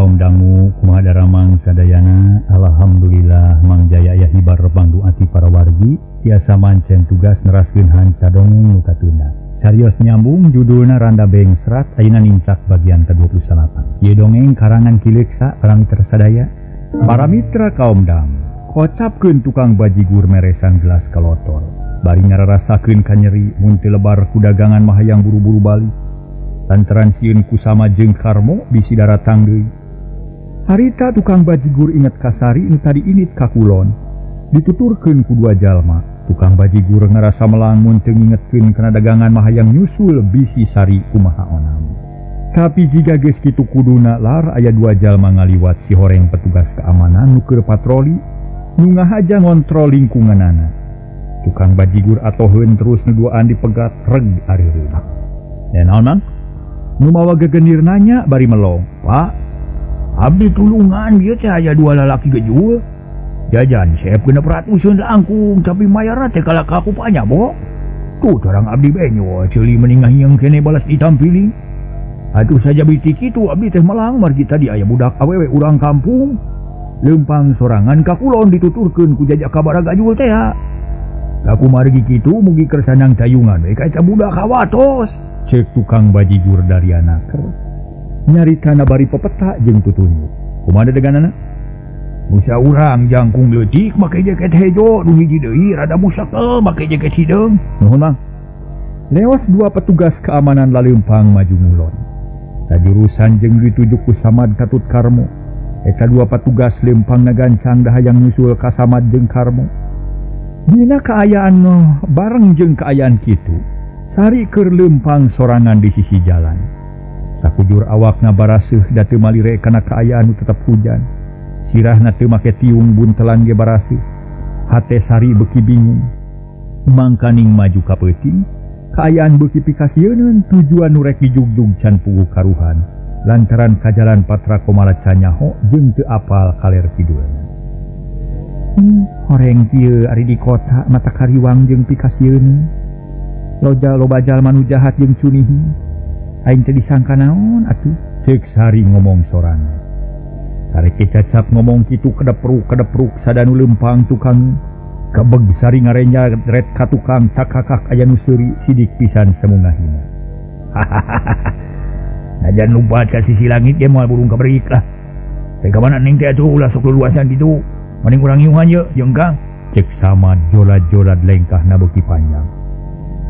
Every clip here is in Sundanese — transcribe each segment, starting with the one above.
kaum dangu kumadaramang sadayana. Alhamdulillah mangjaya aya hibar rebang duati para wargi tiasa mancen tugas neraskeun hanca dongeng nu katunda. Sarios nyambung judulna Randa Bengsrat ayeuna nincak bagian ke-28. Ieu dongeng karangan Kileksa paramitra sadaya. Para mitra kaum dangu, kocapkeun tukang bajigur meresan gelas kalotol. Bari ngararasakeun kanyeri mun teu lebar ku dagangan mah hayang buru-buru bali. Lantaran sieun kusama jeung karmo bisi daratang deui. Harita tukang bajigur inget kasari nu tadi init ka kulon. Dituturkeun ku dua jalma. Tukang bajigur ngarasa melang mun teu ngingetkeun kana dagangan mah hayang nyusul bisi sari kumaha onam. Tapi jika geus kitu kuduna lar aya dua jalma ngaliwat si horeng petugas keamanan nu keur patroli nu ngahaja ngontrol lingkunganana. Tukang bajigur atoheun terus nuduaan dipegat reg areureun. Ya naon mang? Nu mawa gegenir nanya bari melong. Pak, abdi tulungan ieu teh aya dua lalaki gejul. Jajan saya genep ratusan langkung tapi mayarna teh kalak aku panya bo. Tuh tarang abdi benyo ceuli meningah yang kene balas ditampili. Atuh saja biti kitu abdi teh melang margi tadi aya budak awewe urang kampung. Lempang sorangan ka kulon dituturkeun ku jajak kabar gajul teh. Aku margi kitu mugi kersanang tayungan we ka eta budak kawatos. Cek tukang bajigur dari anaker. Nyaritana bari pepeta jeung tutunjuk. Kumaha deganana? Musa urang jangkung leutik make jaket hejo nu hiji deui rada musakel make jaket hideung. Nuhun mang. Lewas dua petugas keamanan laleumpang maju ngulon. Sajurusan jeung ditujuk ku Samad Katut Karmo. Eta dua petugas leumpang nagancang dahayang nyusul ka Samad jeung Karmo. Dina kaayaan bareng jeung kaayaan kitu. Sari keur leumpang sorangan di sisi jalan. Sakujur awakna baraseuh da teu malire kana kaayaan nu tetep hujan. Sirahna teu make tiung buntelan ge baraseuh. Hate Sari beuki bingung. Mangkaning maju ka peuting, kaayaan beuki pikasieun tujuan nu rek dijugjug can puguh karuhan. Lantaran ka jalan Patra Komala Canyaho jeung teu apal kaler kidulna. Horeng kieu ari di kota mata kariwang jeung pikasieun. Loba jalma nu jahat jeung cunihi. Aing teh disangka naon atuh? Ceuk Sari ngomong sorangan. Karek Cacap ngomong kitu kedepruk sadanu leumpang tukang. Kabeg Sari ngarenja ret ka tukang cakakak aya nu seuri sidik pisan semungahina. Najan lumpat ka sisi langit dia moal burung kabreik lah. Teh ka mana ning teh atuh ulah sok luasan kitu. Mending urang iuhan ye jeung Kang. Cek Samad jolad-jolad lengkahna beuki panjang.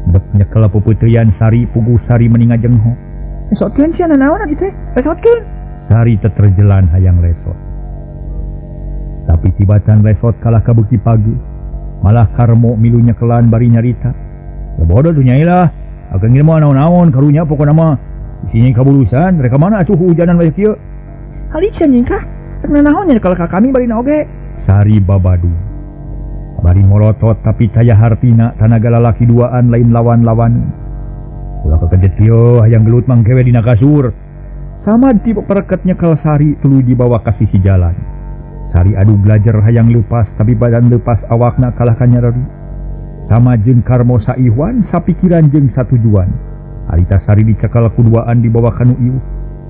Dek nyekel pepeuteyan Sari puguh Sari meninga jengho. Lesotkeun sia nanaon abi teh? Lesotkeun. Sari teh terjelan hayang lesot. Tapi tibatan lesot kalah ka beuki pagi. Malah Karmo milu nyekelan bari nyarita. Ya bodoh tuh nyai lah. Akan ngieu mah naon-naon karunya pokona mah isinya kabulusan. Reka mana atuh hujanan bae kieu? Haliceun nyai kah? Teu naon nyekel ka kami bari naoge. Sari babadu. Bari morotot tapi taya hartina tanaga lalaki duaan lain lawan-lawan. Ulah kekedet kieu hayang gelut mangkewe dina kasur. Samad ti pereket nyekel Sari tuluy dibawa ka sisi jalan. Sari adu belajar hayang leupas tapi badan leupas awakna kalah kanyareri. Sama jeung Karmo saihwan sapikiran jeung satujuan. Harita Sari dicekel kuduaan dibawa ka nu ieuh.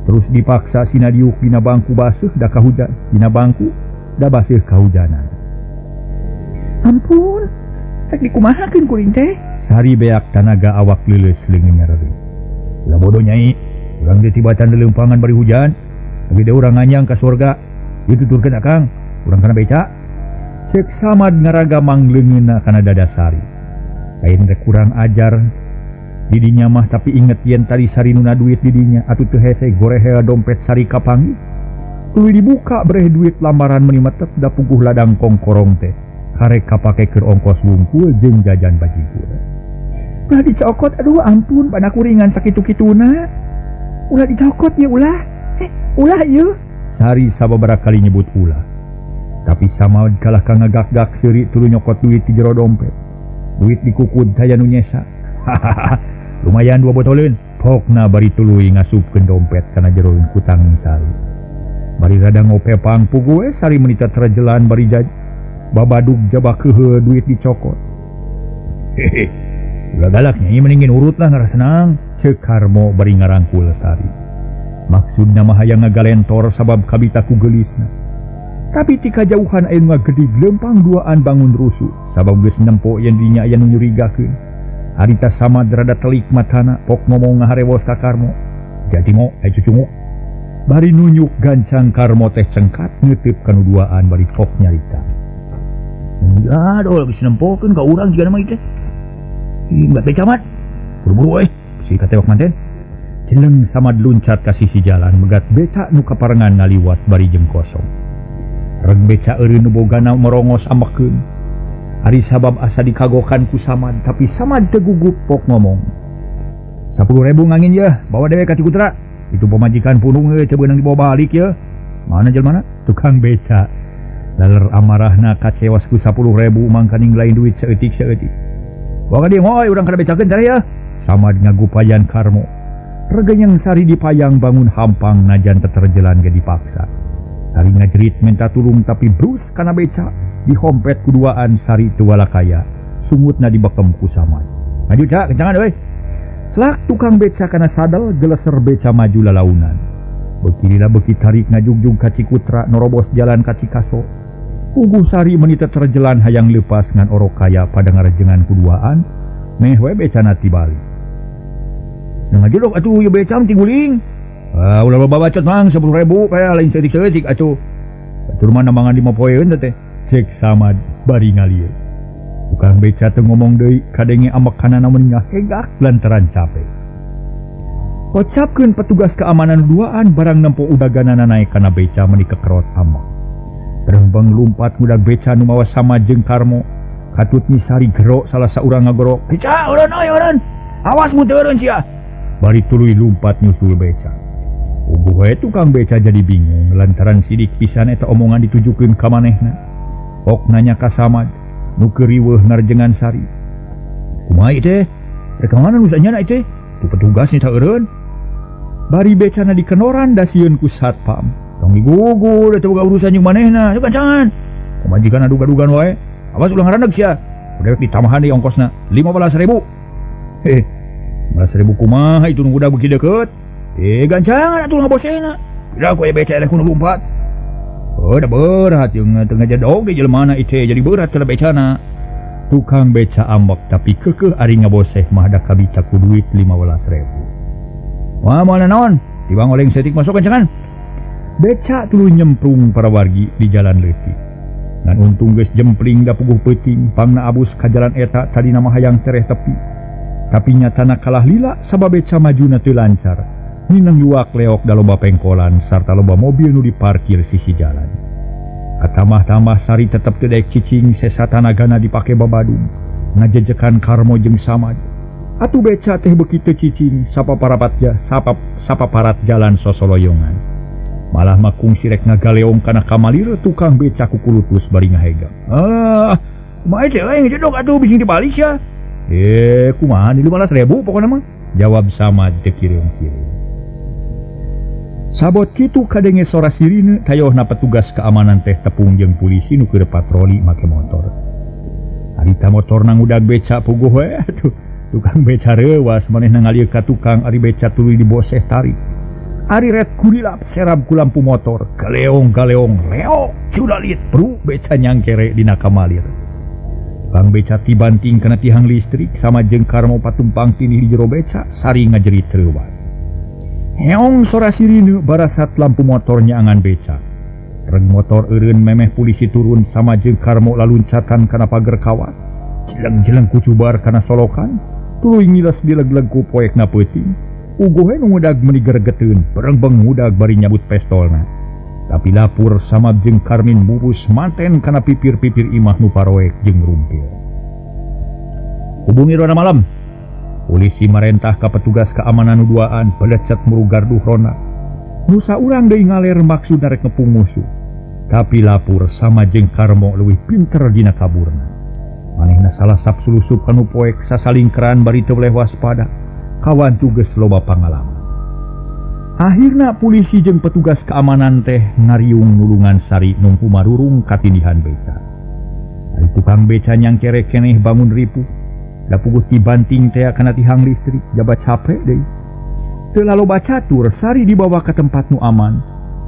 Terus dipaksa sinadiuk dina bangku baseuh da kahujan. Dina bangku da baseuh kahujanan. Ampun, tak dikumahakeun kuring teh. Sari beak tanaga awak leuleus leungeun nyareri. Ulah bodoh nyai, urang teh tibatan leuleumpangan bari hujan. Abi deui urang nganyang ka surga. Ieu tuturkeun akang, urang kana beca. Ceuk Samad ngaraga mangleungeunna kana dada Sari. Lain rek kurang ajar. Di dinya mah tapi inget yen tadi Sari nuna duit di dinya atuh teu hese gorehe dompet Sari kapangi. Tuluy dibuka breh duit lambaran meuni metep da puguh ladang kongkorong teh. Karek kapake keur ongkos wungkul jeung jajan bajigur. Ulah dicokot aduh ampun bana kuringan sakitu-kituna. Ulah dicokot ye ulah. Ulah ieu. Sari sababaraha kali nyebut ulah. Tapi Samad kalah ka ngagak-gak seuri tuluy nyokot duit di jero dompet. Duit dikukud taya nu nyesa. Lumayan 2 botoleun. Pokna bari tuluy ngasupkeun dompet kana jero kutang Sari. Bari rada ngope pangpuguh we Sari menita terjelan bari babadug jabak keuheu duit dicokot. Hehe. Ulah galaknya ieu mendingin urut lah ngarasa senang. Ceuk Karmo bari ngarangkul Sari. Maksud nama hayang ngagalentor sabab kabitaku gelisna. Tapi tika jauhan aya ngagedi lempang duaan bangun rusuh sabab geus nempo yen dinya aya nu nyurigakeun. Harita Samad rada telik matana pok ngomong ngaharewos ka Karmo. Jadi mo aya cucunguk. Bari nunjuk gancang Karmo teh cengkat ngeuteub kana duaan bari pok nyarita. Ya dol geus nempokeun ka urang jiga nama ieu teh. Mbak Becamat. Buru-buru si katewak manten. Ceneng Samad luncat ka sisi jalan megat beca nu kaparengan ngaliwat bari jeung kosong. Reg beca eureun nu bogana merongos ambekeun. Ari sabab asa dikagokan ku Samad, tapi Samad teu gugup pok ngomong. 10.000 ngangin ya, bawa dewe ka Cikutra. Itu pemajikan punung teu beunang dibawa balik ya. Mana jelmana? Tukang beca. Laler amarahna kacewas ku 10.000 mangka ninglain duit saeutik-saeutik. Bawa ka dieu moy urang kada becakeun cara ya. Samad ngagupayan Karmo. Reganyang sari dipayang bangun hampang najan teterjelan ge dipaksa. Sari ngajerit minta tulung tapi brus kana beca dihompet kuduaan sari teu walakaya sungutna dibekem ku Samad. Maju cak kencangan euy. Selak tukang beca kana sadel geleser beca maju lalaunan. Bekirila beki tarik ngajugjug ka Cikutra norobos jalan ka Cikaso. Puguh sari menita terjelan hayang leupas ngan orokaya pada ngarejengan kuduaan meh we becana tibalik. Ngajuluk atuh ieu beca ting guling. Ulah loba bacot mang 10.000 kaya lain seutik-seutik atuh. Batur mana mangan 5 poeun teh. Cek Samad bari ngalieu. Tukang beca teu ngomong deui kadenge ambekanana meuningah hegak lantaran capek. Kocapkeun petugas keamanan duaan barang nempo udaganana naik kana beca meuni kekerot ambak. Terengbeng lumpat budak beca nu mawa Samad jeung Karmo. Katut misari gero salah saurang ngagorok. "Beca, eureun euy eureun. Awas mun teu eureun sia." Bari tuluy lumpat nyusul beca. Uguh we tukang beca jadi bingung lantaran sidik pisan eta omongan ditujukeun ka manehna. Pok nanya ka Samad nu keur riweuh narjengan sari. "Kumaha ieu teh? Rek mana nu sanyana ieu teh? Tu petugas nya tah eureun." Bari becana dikenoran da sieun ku satpam. "Tong digugu da teu boga urusan jeung manehna, teu kancangan. Kumajikan aduga-dugan wae. Awas ulah ngaraneg sia. Udah ditamahan deui ongkosna 15.000." "Heh, 15.000 kumaha itu nu budak beuki deukeut?" Gancangan atuh ngabosena. Kira ku beca eleh kuno lumpat. Da berat jeung teu ngajadog ge jelmana ieu jadi berat kana becana. Tukang beca ambek tapi keukeuh ari ngaboseh mah da kabita ku duit 15.000. Wah moal naon? Tibang oleng setik masuk gancangan. Beca tuluy nyemplung para wargi di jalan leutik. Ngan untung geus jempling da puguh peuting pangna abus ka jalan eta tadina mah hayang tereh tepi. Tapi nyatana kalah lila sabab beca majuna teu lancar. Minang yuak leok da loba pengkolan sarta loba mobil nu diparkir sisi jalan. Katamah-tamah sari tetep teu daek cicing sesa tanagana dipake babadung ngajejekan Karmo jeung Samad. Atuh beca teh beuki teu cicing sapaparat jalan sosoloyongan. Malah makung sirek ngagaleong kana kamalir tukang beca ku kulutus bari ngahegang. Kumaha teh ngejodog atuh bising dibalik sia. Kumaha di 15.000 pokona mah. Jawab Samad teu kireung-kireung. Sabot kitu kadenge sora sirine tayohna petugas keamanan teh tepung jeung polisi nu keur patroli make motor. Harita motorna ngudag beca puguh we atuh. Tukang beca reuwas manehna ngalieu ka tukang ari beca tuluy diboseh tarik. Ari red kulilap serab ku lampu motor, galeong-galeong leok cudalit bru beca nyangkere dina kamalir. Tukang beca tibanting kana tiang listrik sama jeung Karmo patumpang tinih di jero beca sari ngajerit reuwas. Heong sora sirine barasat lampu motornya angan beca. Reg motor eureun memeh polisi turun sama jeung Karmo laluncatan kana pager kawat. Jeleng-jeleng kucubar kana solokan, tuluy ngiles dileg-leg ku poekna peuting. Uguh nu ngudag meuni gregeteun, berengbeng ngudag bari nyabut pestolna. Tapi lapur sama jeung Karmin bubus manten kana pipir-pipir imah nu paroek jeung rumpil. Hubungi rona malam. Polisi marentah ka petugas keamanan nu duaan pelecet murugar duhrona. Nu saurang deui ngaler maksudna rek ngepung musuh. Tapi lapur sama jeung Karmo leuwih pinter dina kaburna. Manehna salah sapsulusup kanu poek sasalingkeran bari teu boleh waspada. Kawan tugas loba pangalaman. Akhirna polisi jeung petugas keamanan teh ngariung nulungan sari nungku marurung katindihan beca. Ari tukang beca nyangkere keneh bangun ripuh. Da puguh tibanting teh kana tihang listrik jabat capek deui. Teu laloba catur Sari dibawa ke tempat nu aman.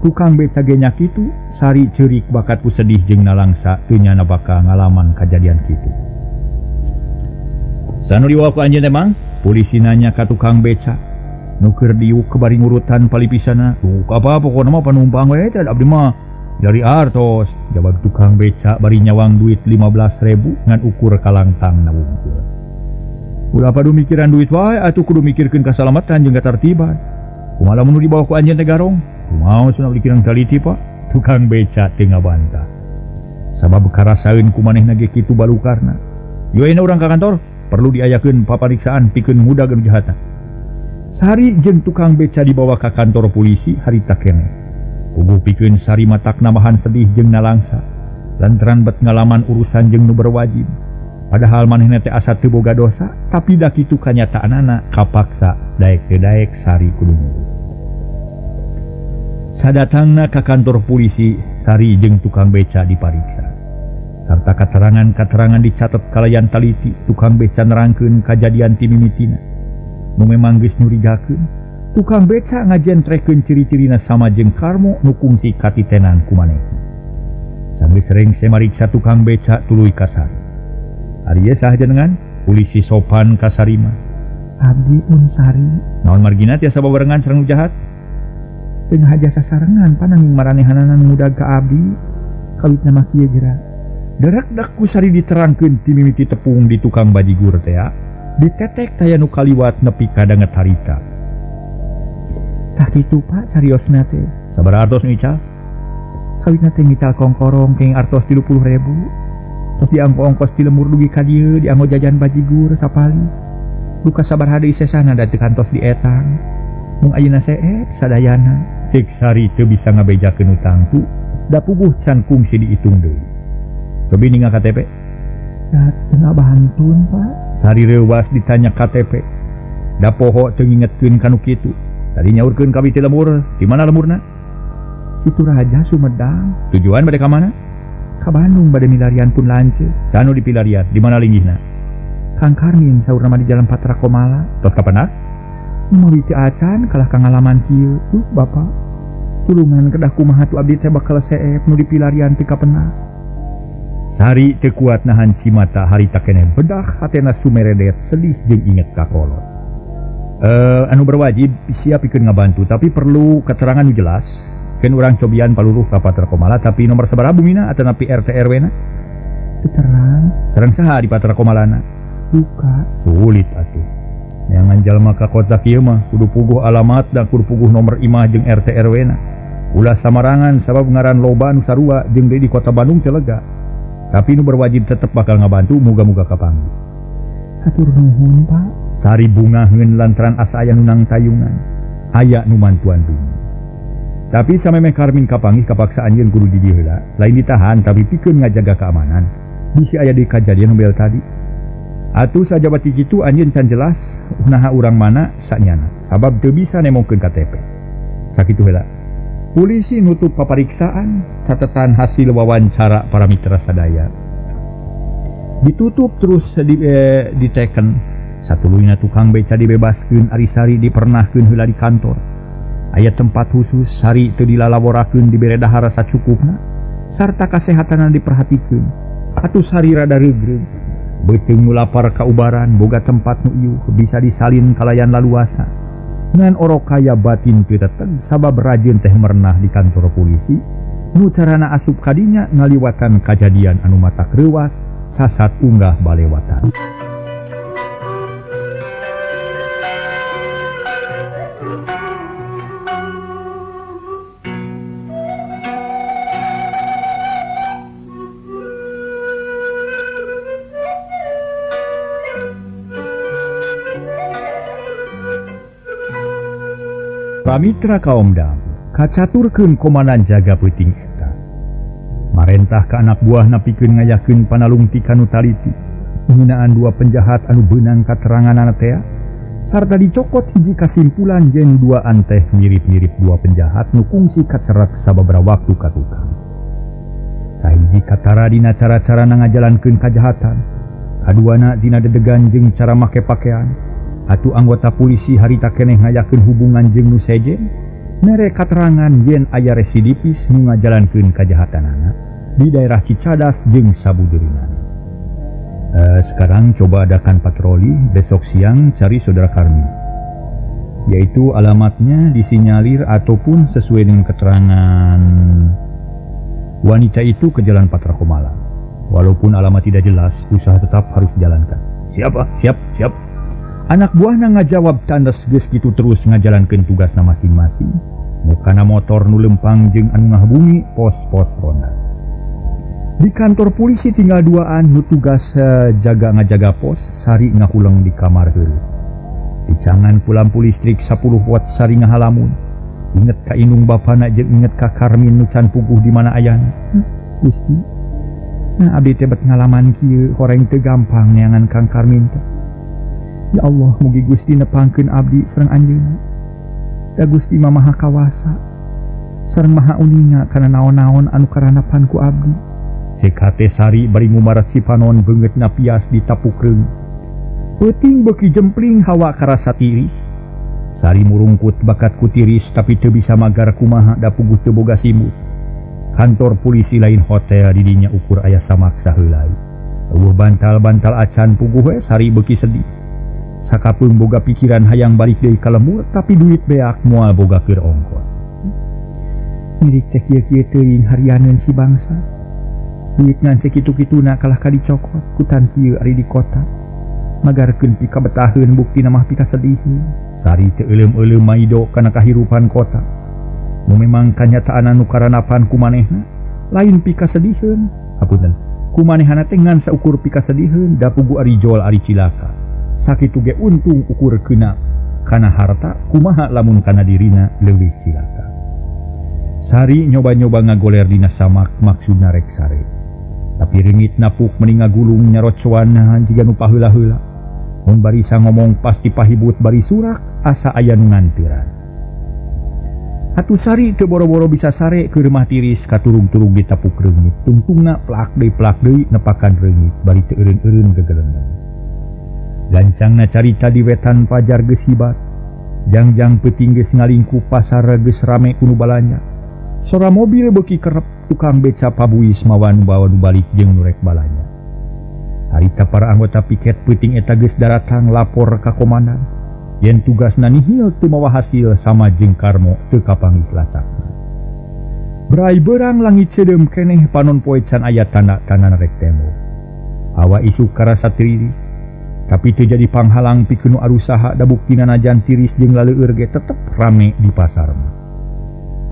Tukang beca genyak itu Sari cerik bakat ku sedih jeung nalangsa teu nyana bakal ngalaman kajadian kitu. Sanu dibawa ku anjeun teh Mang? Polisi nanya ka tukang beca. Nu keur diuk ke bari ngurutan palipisana. Tuh apa pokona mah penumpang we teh abdi mah dari artos. Jawab tukang beca bari nyawang duit 15.000 ngan ukur kalangtang na wungkul. Ulah padu mikiran duit wae atuh kudu mikirkeun kasalamatan jeung katertiban. Kumaha mun dibawa ku anjeun teh garong? Kumaha cenah dikirang taliti Pak? Tukang beca teu ngabantah. Sabab karasaeun ku manehna ge kitu balukarna. Yo ayeuna urang ka kantor, perlu diayakeun papariksaan pikeun ngudag anu jahatna. Sari jeung tukang beca dibawa ka kantor polisi harita keneh. Puguh pikeun Sari matak namahan sedih jeung nalangsa. Lantaran bet ngalaman urusan jeung nu berwajib. Padahal manehna teh asa teu boga dosa, tapi da kitu kanyataanna kapaksa daek teu daek Sari kudu nurut. Sadatangna ka kantor polisi, Sari jeung tukang beca dipariksa. Sarta katerangan-katerangan dicatet kalayan taliti, tukang beca nerangkeun kajadian ti mimitina. Nu memang geus nyurigakeun, tukang beca ngajentrekeun ciri-cirina sama jeung Karmo nu kungsi katitenan ku manehna. Sanggeus rengse mariksa tukang beca tuluy ka Sari. Ari ieu saha jenengan? Polisi sopan ka Sari mah. Abdi pun Sari. Naon margina tiasa babarengan sareng nu jahat? Teu haja sasarengan pananging maranehanana ngudag ka abdi. Kawitna mah kieu geura. Derak-dak ku Sari diterangkeun ti mimiti tepung di tukang bajigur teh ya. Ditetek taya nu kaliwat nepi ka danget harita. Tah kitu Pak cariosna teh. Sabaraha artos nu ical? Kawitna teh ngical kongkorong keng artos 30.000. Tos dianggo ongkos ti lemur dugi ka dieu dianggo jajan bajigur sapali. Duka sabaraha deui sesana da teu kantos di etang. Mung ayeuna seet sadayana. Cek Sari teu bisa ngabejakeun utang tu, da puguh can kungsi diitung deui. Cobi ninga KTP. Da teu ngabantun Pak. Sari reuwas ditanya KTP. Da poho teu ngingetkeun kanu kitu. Tadi nyaurkeun ka biti lemur, di mana lemurna? Situ Raja Sumedang. Tujuan bade ka mana? Ka Bandung bade milarian pun lanceuk. Sanu dipilarian, di mana linggihna? Kang Karmin saurna mah di Jalan Patra Komala. Tos kapanah? Mau ti acan kalah ka ngalaman kieu tuh Bapak. Tulungan kedah kumaha tu abdi teh bakal seep nu dipilarian teu kapenah. Sari teu kuat nahan cimata harita keneh bedah hatena sumeredet sedih jeung inget ka kolot. Anu berwajib siap pikeun ngabantu tapi perlu keterangan nu jelas. Keun urang cobian paluruh ka Patra Komala tapi nomor sabaraha bumina atau napi RT RW na? Teu terang. Sareng saha di Patra Komalana? Duka. Sulit atuh. Yang jalma ka kota kieu mah kudu puguh alamat dan kudu puguh nomor imah jeung RT RW na. Ulah samarangan sabab ngaran loba nu sarua jeung deui di kota Bandung teh lega. Tapi nu berwajib tetep bakal ngabantu muga-muga kapanggih. Hatur nuhun Pak. Sari bungaheun lantaran asa aya nu nang tayungan. Aya nu mantuan bumi. Tapi samemeh Karmin kapanggih kapaksa anjeun kudu di dieu heula. Lain ditahan tapi pikeun ngajaga keamanan. Bisi aya di kajadian nu bel tadi. Atuh sajabat kitu anjeun can jelas unaha urang mana sanyana sabab teu bisa nemongkeun KTP. Sakitu heula. Polisi nutup papariksaan catatan hasil wawancara para mitra sadaya. Ditutup terus diteken. Satuluyna tukang beca dibebaskeun ari Sari dipernahkeun heula di kantor. Aya tempat khusus Sari teu dilalaborakeun dibere dahar sacukupna sarta kasehatanna diperhatikeun. Atuh Sari rada regreg. Beuteung nu lapar kaubaran boga tempat nu ieuh bisa disalin kalayan laluasa. Ngan orok kaya batin teu teteg sabab rajin teh merenah di kantor polisi. Nu carana asup kadinya ngaliwatan kajadian anu matak reuwas sasat unggah balewatan. Pamitra kaomdam kacaturkeun komandan jaga peuting eta. Marentah ka anak buah napikeun ngayakeun panalung ti kanu taliti. Penghinaan dua penjahat anu beunang kateranganna teh sarta dicokot hiji kasimpulan yen dua anteh mirip-mirip dua penjahat nu kungsi kacerat sababaraha waktu ka tukang. Sahiji katara dina cara-cara ngajalankeun kajahatan, kaduana dina dedegan jeung cara make pakean. Atuh anggota polisi harita keneh ngayakeun hubungan jeung nu sejen, mere katerangan yen aya residipis nu ngajalankeun kajahatanana di daerah Cicadas jeung sabudeurina. Sekarang coba adakan patroli besok siang cari saudara Karmin. Yaitu alamatnya disinyalir ataupun sesuai dengan keterangan wanita itu ke Jalan Patra Komala. Walaupun alamat tidak jelas, usaha tetap harus dijalankan. Siapa? Siap. Anak buahna ngajawab tandas geus kitu terus ngajalankeun tugasna masing-masing. Mukana motor nu lempang jeung anu ngahbungi pos-pos ronda. Di kantor polisi tinggal duaan nu tugas ngajaga pos, sari ngahulang di kamar heureuh. Dicangan ku lampu listrik 10 watt sari ngahalamun. Inget ka indung bapana jeung inget ka Karmin nu can puguh di mana ayana. Gusti. Nah abdi teh bet ngalaman kieu horeng teu gampang neangan Kang Karmin teh. Ya Allah, mugi Gusti nepangkeun abdi sareng anjeunna. Da Gusti mah maha kawasa. Sareng maha uninga kana naon-naon anu karanapan ku abdi. CKT Sari bari ngumarat si panon beungeutna pias ditapukreun. Peuting beuki jempling hawa karasa tiris. Sari murungkut bakat ku tiris tapi teu bisa magar kumaha da puguh teu boga simut. Kantor polisi lain hotel di dinya ukur aya samaksa heulai. Eueuh bantal-bantal acan puguh we Sari beuki sedih. Sakapeung boga pikiran hayang balik deui ka lemur tapi duit beak moal boga keur ongkos. Mirik teh kieu-kieu teuing harianeun si bangsa. Duit ngan sakitu-kituna kalah ka dicokot kutan kieu ari di kota. Magarkeun pika betaheun buktina mah pika sediheuh. Sari teu euleum-euleum maido kana kahirupan kota. Nu memang kanyataan anu karanapan ku manehna lain pika sediheuh. Hapunten. Ku manehna teh ngan saukur pika sediheuh da pugu ari jol ari cilaka. Sakitu ge untung ukurkeuna kana harta kumaha lamun kana dirina leuwih cilaka. Sari nyoba-nyoba ngagoler dina samak maksudna rek sare. Tapi reungit napuk mending ngagulung nyarot sowana jiga nu paheula-heula. Mun barisa ngomong pasti pahibut bari surak asa aya nu nganteuran. Atuh Sari teu boro-boro bisa sare ke rumah tiris katurung-turung ditapuk reungit. Tungtungna plak deui nepakan reungit bari teu eureun-eureun gegelendang. Gancangna carita di wetan pajar geus hibat. Jangjang peuting geus ngalingkup pasar geus rame ku nu balanja. Sora mobil beuki kerep tukang beca pabuis mawa nu bawa nu balik jeung nu rek balanya. Harita para anggota piket peuting eta geus daratang lapor ka komandan yen tugasna nihil teu mawa hasil sama jeung karmo teu kapanggih lacakna. Berai beurang langit cedeum keneh panon poe can aya tanda-tanda rek tembok. Hawa isuk karasa tiris, tapi teu jadi panghalang pikeun nu arusaha da buktina najan tiris jeung laleueur ge tetep rame di pasar.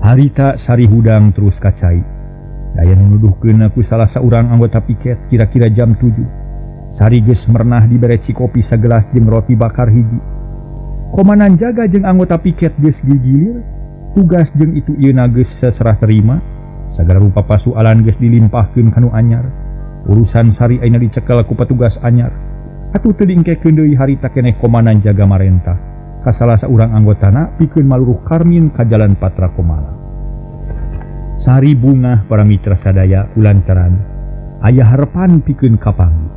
Harita Sari hudang terus kacai. Daya nuduhkeun ku salah saurang anggota piket kira-kira jam 7. Sari geus merenah dibereci kopi sagelas jeung roti bakar hiji. Komandan jaga jeung anggota piket geus gigilir. Tugas jeung itu ieuna geus saserah terima. Sagala rupa pasualan geus dilimpahkeun ka nu anyar. Urusan Sari ayeuna dicekel ku petugas anyar. Atuh teu diengkekeun deui harita keneh komandan jaga marentah ka salah saurang anggotana pikeun maluruh Karmin ka Jalan Patra Komala. Sari bungah para mitra sadaya kulantaran aya harepan pikeun kapanggih.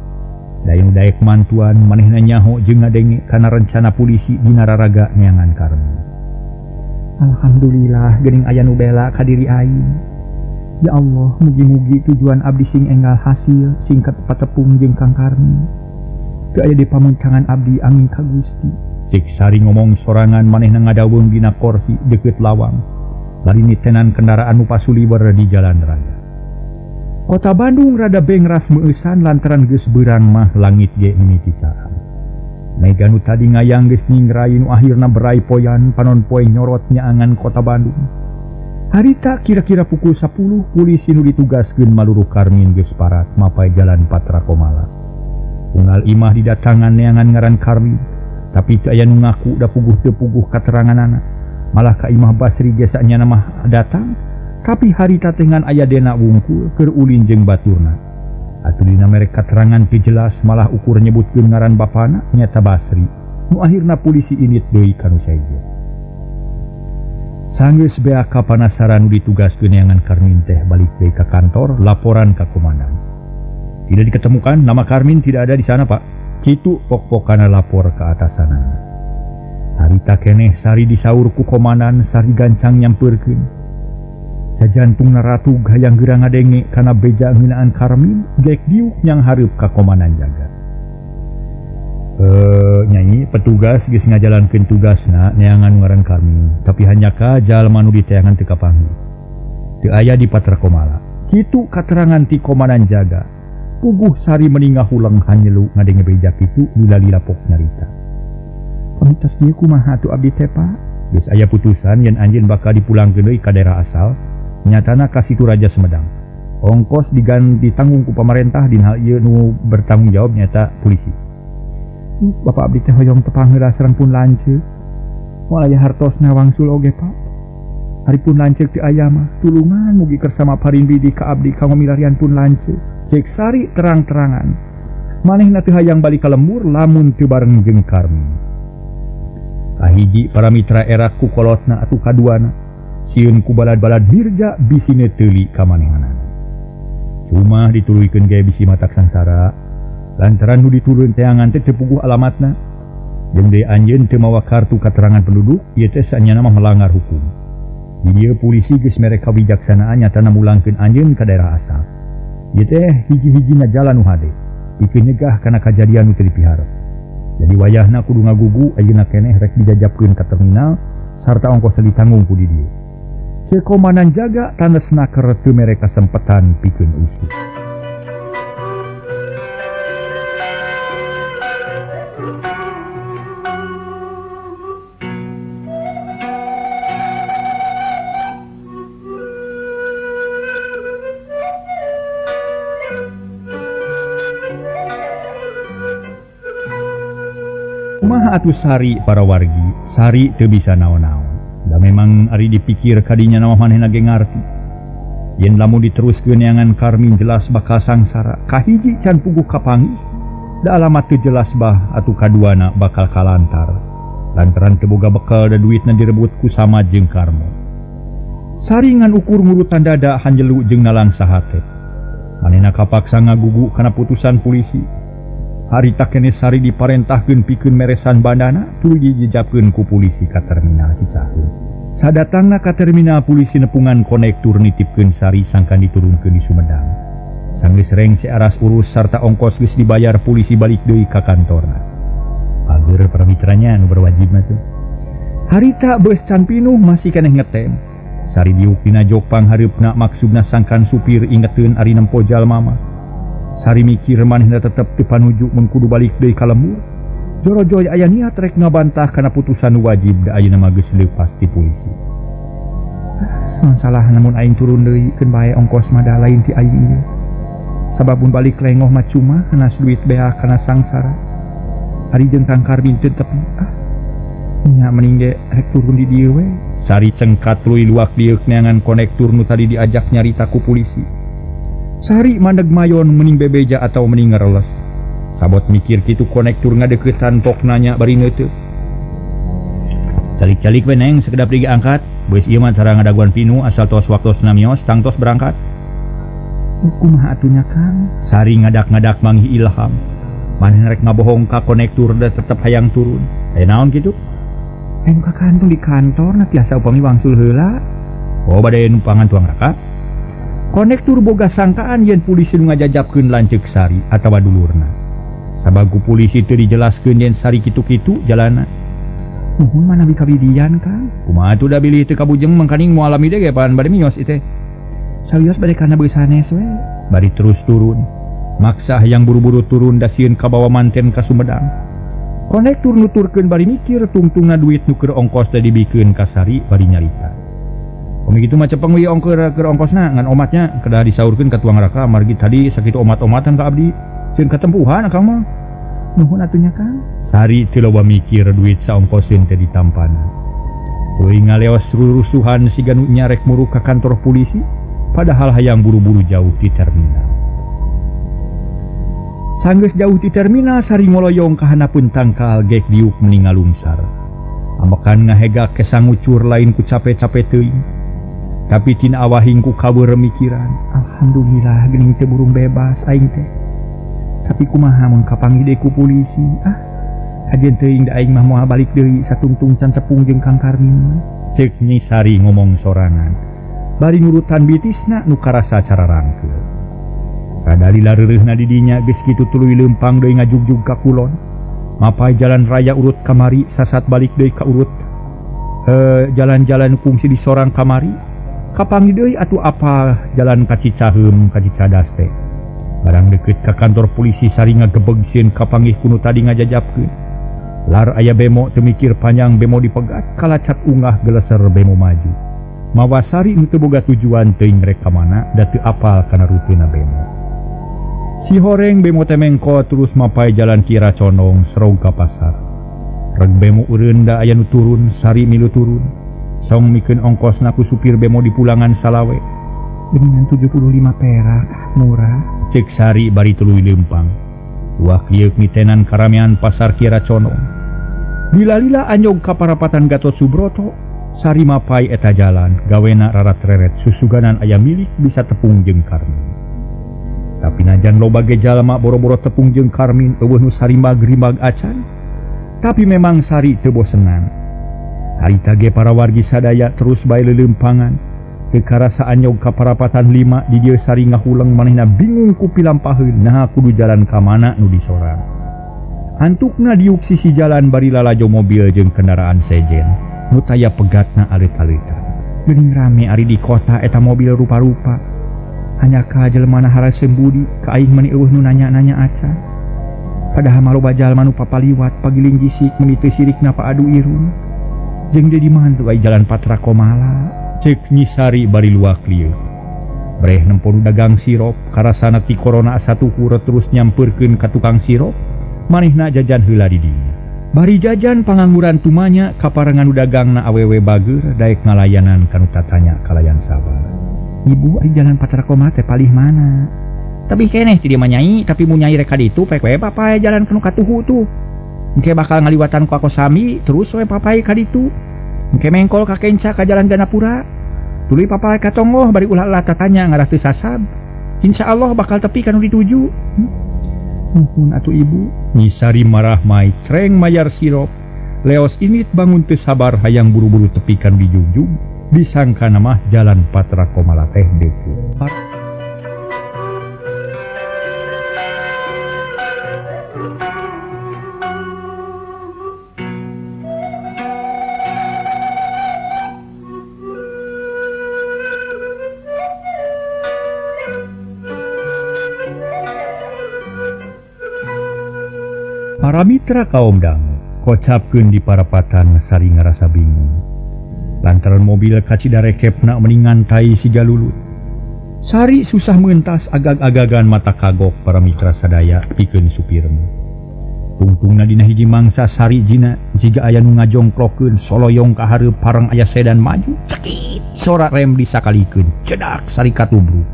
Dayang daek mantuan manehna nyaho jeung ngadenge kana rencana polisi dina raraga neangan Karmin. Alhamdulillah geuning aya nu bela ka diri aing. Ya Allah, mugi-mugi tujuan abdi sing enggal hasil singkat patepung jeung Kang Karmin. Teu aya di pamuncangan abdi amin ka Gusti. Cik Sari ngomong sorangan manehna ngadaweung dina kursi deukeut lawang. Bari nitenan kendaraan nu pasuliwer di jalan raya. Kota Bandung rada bengras meueusan lantaran geus beurang mah langit ge mimiti carang. Mega nu tadi ngayang geus ningrai nu akhirna berai poyan panon poe nyorot nyaangan Kota Bandung. Harita kira-kira pukul 10 polisi nu ditugaskeun maluruh Karmin geus parat mapai Jalan Patra Komala. Unggal imah didatangan neangan ngaran Karmin. Tapi teu aya nu ngaku da puguh teu puguh kateranganana. Malah ka imah Basri gesanya mah datang, tapi harita teh ngan aya dena wungkul keur ulin jeung baturna. Atuh dina mere katerangan teu jelas malah ukur nyebutkeun ngaran bapana nyata Basri. Nu akhirna polisi init deui ka nu saeje. Sanggeus bea kapanasaran nu ditugaskeun neangan Karmin teh balik deui ka kantor laporan ka komandan. Tidak diketemukan, nama Karmin tidak ada di sana, Pak. Kitu pok-pokana lapor ke atasanana. Harita keneh sari disaur ku komandan sari gancang nyamperkeun. Sajantungna ratu hayang geura ngadenge kana beja ngeunaan Karmin gek diuk yang hareup ka komandan jaga. Nyanyi petugas geus ngajalankeun tugasna neangan ngaran Karmin, tapi hanya ka jalma nu diteangan teu kapanggih. Teu aya di patra komala. Kitu katerangan ti komandan jaga. Puguh sari meningah ulang hanyelu ngadenge beja kitu lila-lila pok nyarita. Pamitos dieu kumaha atuh abdi teh Pak? Geus aya putusan yen anjeun bakal dipulangkeun deui ka daerah asal. Nyatana ka Situ Raja Sumedang. Ongkos diganti tanggung ku pamarentah dina hal ieu nu bertanggung jawab nyata polisi. Bapak abdi teh hoyong tepang heula sareng pun lanceuk. Moal aya hartosna wangsul oge Pak. Hari pun lanceuk teu aya mah tulungan mugi kersama parinbidi ka abdi kanggo milarian pun lanceuk. Cek sari terang-terangan. Manehna teu hayang balik ka lembur lamun teu bareng jeung Karmin. Kahiji para mitra erak ku kolotna atuh kaduana. Sieun ku balad-balad Mirja bisine teuli ka manehna. Cuma dituluykeun gaya bisi matak sangsara. Lantaran nu diturun teangan teh teu puguh alamatna. Jeung deui anjeun teu mawa kartu keterangan penduduk, ieu teh sanyana mah melanggar hukum. Di dieu polisi geus mere kawijaksanaan nyatana mulangkeun anjeun ka daerah asal. Ieu teh hiji-hijina jalan nu hade, pikeun nyegah kana kajadian nu teu dipiharep. Jadi wayahna kudu ngagugu ayeuna keneh rek dijajabkeun ka terminal sarta ongkos ditanggung ku di dieu. Si komandan jaga tandesna keur teu mere kasempetan pikeun usut. Kumaha atuh sari para wargi, sari teu bisa naon-naon. Da memang ari dipikir kadinya nama manehna ge ngarti. Yen lamun diteruskeun neangan Karmin jelas bakal sangsara. Kahiji can puguh kapanggih. Da alamat teu jelas bah atuh kaduana bakal kalantar. Lantaran teu boga bekal da duitna direbut ku sama jeung Karmo. Sari ngan ukur ngurutan dada hanjelu jeung nalang sahatep. Manehna kapaksa ngagugu kana putusan polisi. Harita keneh sari diparentahkeun pikeun meresan bandana tuluy dijejabkeun ku polisi ka terminal Cicaheum. Sadatangna ka terminal polisi nepungan konektur nitipkeun sari sangkan diturunkeun di Sumedang. Sanggeus reng searas urus sarta ongkos geus dibayar polisi balik deui ka kantorna. Pager para mitranya nu berwajib mah teh. Harita beus can pinuh masih keneh ngetem. Sari diuk dina jog panghareupna maksudna sangkan supir ingeteun ari nempo jalma mah. Sari mikir manehna tetep teu panuju mun kudu balik deui ka lembur. Joro-joy aya niat rek ngabantah kana putusan wajib da ayeuna mah geus leupas ti polisi. Saon salah namun aing turun deui keun bae ongkos mah da lain ti aing ieu. Sabab mun balik lengoh mah cuma kana duit beak kana sangsara. Ari jeung Kang Karmin teu tepi. Nya mending ge rek turun di dieu we. Sari cengkat tuluy luak dieuk neangan konektur nu tadi diajak nyarita ku polisi. Sari mandeg mayon mending bebeja atau mending ngereles. Sabot mikir kitu konektur ngadeuketan tok nanya bari neuteu. Calik-calik we neng sekedap diangkat. Beus ieu mah cara ngadaguan pinu asal tos waktosna mios tang tos berangkat. Kumaha atunya Kang? Sari ngadak-ngadak manghi ilham. Manehna rek ngabohong ka konektur da tetep hayang turun. Aya naon kitu? Eng ka kantung di kantor na tiasa upami wangsul heula. Oh bade numpangan tuang raka. Konektur boga sangkaan yen polisi nu ngajajabkeun lanceuk sari atawa dulurna. Sabagu polisi teu dijelaskeun yen sari kitu-kitu jalana. Nuhun mana bikabidian Kang? Kumaha atuh da bilih teu kabujeng mangkaning moal alami deui pan bade mios ieu teh. Sawios bade kana beus sanes we. Bari terus turun. Maksa hayang buru-buru turun da sieun ka bawa manten ka Sumedang. Konektur nuturkeun bari mikir tungtungna duit nu keur ongkos da dibikeun ka sari bari nyarita. Umi gitu mah cepeng we ongkeur ongkosna ngan omatnya kedah disaurkeun ka tuang raka margi tadi sakitu omat-omatan ka abdi sieun katempuhan akang mah. Nuhun atunya Kang. Sari teu loba mikir duit saongkoseun teh ditampana. Tuluy ngaleos rurusuhan siga nu nyarek muruk ka kantor polisi padahal hayang buru-buru jauh di terminal. Sanggeus jauh di terminal sari ngoloyong ka hanapeun tangkal gek diuk mending ngalungsar. Ambekan ngahegak ke sangucur lain ku capek-capek teuing. Tapi tina awahing ku kabeur mikiran, alhamdulillah geuning teu burung bebas aing teh. Tapi kumaha mun kapanggih deui ku polisi? Kajian teuing da aing mah moal balik deui satungtung can tepung jeung Kang Karmin. Ceuk Nyi Sari ngomong sorangan. Bari ngurutan bitisna nu karasa cara rangkeul. Kadalila reureuhna di dinya geus kitu tuluy leumpang deui ngajugjug ka kulon. Mapai jalan raya urut kamari sasat balik deui ka urut. Jalan-jalan kungsi di sorang kamari. Kapangi deui atuh apa jalan ka Cicaheum ka Cicadas teh. Barang deket ka kantor polisi Sari ngagebeg sieun kapanggih kuno tadi ngajajabkeun. Lar aya bemo teu mikir panjang bemo dipegat kalacat unggah geleser bemo maju. Mawa Sari nu teu boga tujuan teuing rek ka mana da teu apal kana rutena bemo. Si horeng bemo teh mengko terus mapai jalan Kira Condong serog ka pasar. Reg bemo eureun da aya nu turun, Sari milu turun. Song mikeun ongkosna ku supir bemo di pulangan salawe. Geningan 75 perak, murah. Cek Sari bari tuluy leumpang. Wah kieu mitenan karamean pasar Kira Condong. Lila-lila anyog ka parapatan Gatot Subroto. Sari mapai eta jalan, gawena rarat reret susuganan aya milik bisa tepung jeung Karmin. Tapi najan loba ge jalma boro-boro tepung jeung Karmin eueuh nu sarimbag-rimbag acan. Tapi memang Sari teu bosenan. Harita ge para wargi sadaya terus bae leuleumpangan. Teu karasa anyog ka parapatan 5 di dieu Sari ngahuleng manehna bingung ku pilampaheun naha kudu jalan ka mana nu disorang. Antukna diuk sisi jalan bari lalajo mobil jeung kendaraan sejen. Nu taya pegatna alit-alitan. Geuning rame ari di kota eta mobil rupa-rupa. Hanya ka jelema hara sembudi ka aing meni eueuh nu nanya-nanya acan. Padahal maloba jalma nu papaliwat pagiling gisik meni teu sirikna paadu irun. Jeung jadi mantu ai jalan Patra Komala. Ceuk Nyi Sari bari luak lieu. Breh nempon dagang sirop karasana ti corona satuhur terus nyampeurkeun ka tukang sirop. Manehna jajan heula di dieu. Bari jajan pangangguran tumanya kaparengan dagangna awewe bageur daek ngalayanan kanu tatanya kalayan sabar. Ibu ari jalan Patra Komala teh palih mana? Tapi keneh ti dieu mah nyai, tapi mun nyai rek ka ditu pek we papae jalan kanu katuhu tuh. Engke bakal ngaliwatan ku Akosami terus we papae ka ditu. Engke mengkol ka kenca ka jalan Ganapura. Tuluy papae ka Tonggoh bari ulah-ulah tatanya ngarah teu sasab. Insyaallah bakal tepi kanu dituju. Nuhun atuh ibu. Nyi Sari marah mai creng mayar sirop. Leos init bangun teu sabar hayang buru-buru tepikan di jugjug. Disangka mah jalan Patra Komala teh deku. Para mitra kaum dangu kocapkeun di parapatan Sari ngarasa bingung. Lantaran mobil kacidarekepna meningan tai siga lulut. Sari susah meuntas agag-agagan mata kagok para mitra sadaya pikeun supirna. Tungtungna dina hiji mangsa Sari jina jiga aya nu ngajongklokeun soloyong ka hareup parang aya sedan maju. Cekit sora rem disakalikeun. Cedak Sari katubruk.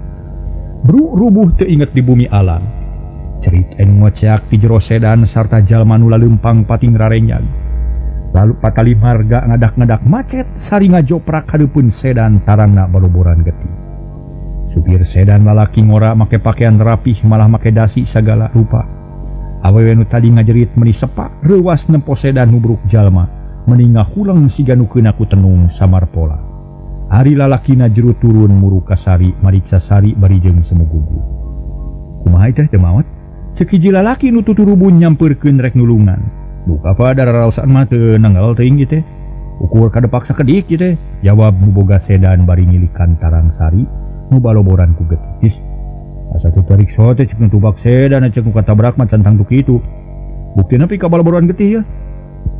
Bru rubuh teu inget di bumi alam. Cerit anu ngoceak di jero sedan sarta jalma nu laleumpang pating rarenyag. Lalu patali marga ngadak-ngadak macet Sari ngajoprak hadeupeun sedan tarangna baloboran getih. Supir sedan lalaki ngora make pakaian rapih malah make dasi sagala rupa. Awewe nu tadi ngajerit meni sepak reuwas nempo sedan nubruk jalma meni ngahuleng siga nu keuna ku tenung samar pola. Ari lalakina jero turun muru ka Sari mariksa Sari bari jeung semugugu. Kumaha teh teu maot? Ceuk hiji lalaki nu tuturubun nyampeurkeun rek nulungan. Duh apa dararaosan mah teu nanggal teuing ieu teh. Ukur kadepak sakedik ieu teh. Jawab nu boga sedan bari ngilikan tarang Sari nu baloboran ku getih. Asa teu tarik so teh ceuk tubak sedan ceuk nu katabrak mah tantang tu kitu. Buktina pi ka baloboran getih ya.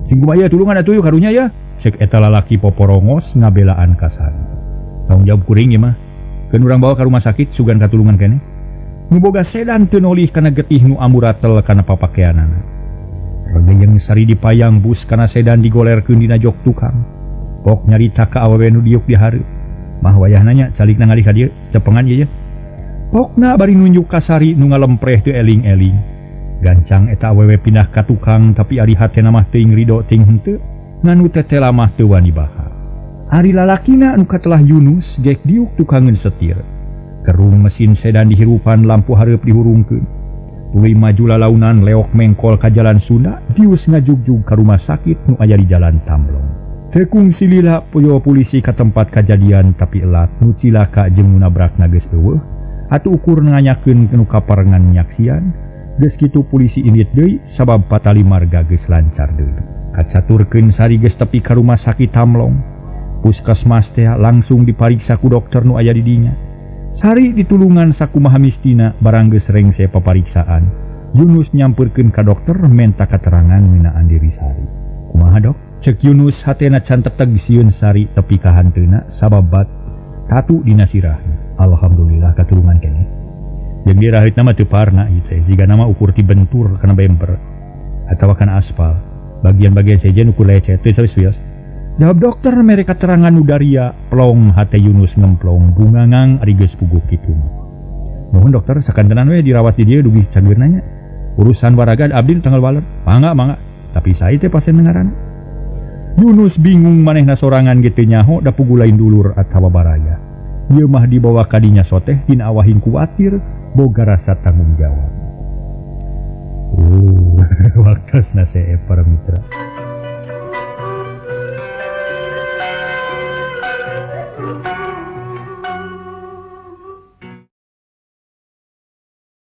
Sing kumaha tulungan atuh karunya ya. Ceuk eta lalaki poporongos ngabelaan ka Sari. Tanggung jawab kuring ieu mah. Keun urang bawa ka rumah sakit sugan katulungan keneh. Nu boga sedan teu nolih kana getih nu amuratel kana papakeanana. Regeyeng Sari dipayang bus kana sedan digolerkeun dina jok tukang. Pok nyarita ka awewe nu diuk di hareup. Mah wayahna nya calikna ngalih ka dieu, cepengan ieu. Pokna bari nunjuk ka Sari nu ngalempreh teu eling-eling. Gancang eta awewe pindah ka tukang tapi ari hatena mah teuing rido ting henteu. Nganu tetela mah teu wani baha. Ari lalakina nu katelah Yunus gek diuk tukangeun setir. Kerung mesin sedan dihirupan lampu hareup dihurungkeun. Tuluy maju lalaunan leok mengkol ka jalan Sunda, dius ngajugjug ka rumah sakit nu aya di jalan Tamblong. Tekung silila puyo polisi ka tempat kejadian tapi elat nu cilaka jeung nu nabrakna geus eueuh. Atuh ukur nanyakeun nu kaparengan nyaksian, geus kitu polisi indit deui sabab patali marga geus lancar deui. Kacaturkeun sari geus tepi ka rumah sakit Tamblong. Puskesmas teh langsung dipariksa ku dokter nu aya di dinya. Sari ditulungan sakumaha mistina barang geus rengse papariksaan. Yunus nyamperkeun ka dokter menta katerangan ngeunaan diri Sari. Kumaha dok? Cek Yunus hatena can teteg sieun Sari tepi ka hanteuna sababat tatu dina sirahna. Alhamdulillah katulungan keneh. Jeung diraheutna mah teu parna ieu teh jiga nama ukur ti bentur kana bemper atawa kana aspal. Bagian-bagian sejen ukur lecet teh serius. Jawab dokter mere katerangan nu daria plong hate Yunus ngemplong bungangang ari geus puguk kitu mah. Nuhun dokter sakantenan we dirawat di dieu dugi cageurna nya. Urusan waraga abdi tanggal waler. Mangga. Tapi sae teh pasien ngaran. Yunus bingung manehna sorangan kitu nyaho da pugu lain dulur atawa baraya. Ieu mah dibawa ka dinya soteh dina awahin kuatir boga rasa tanggung jawab. Waktosna see para mitra.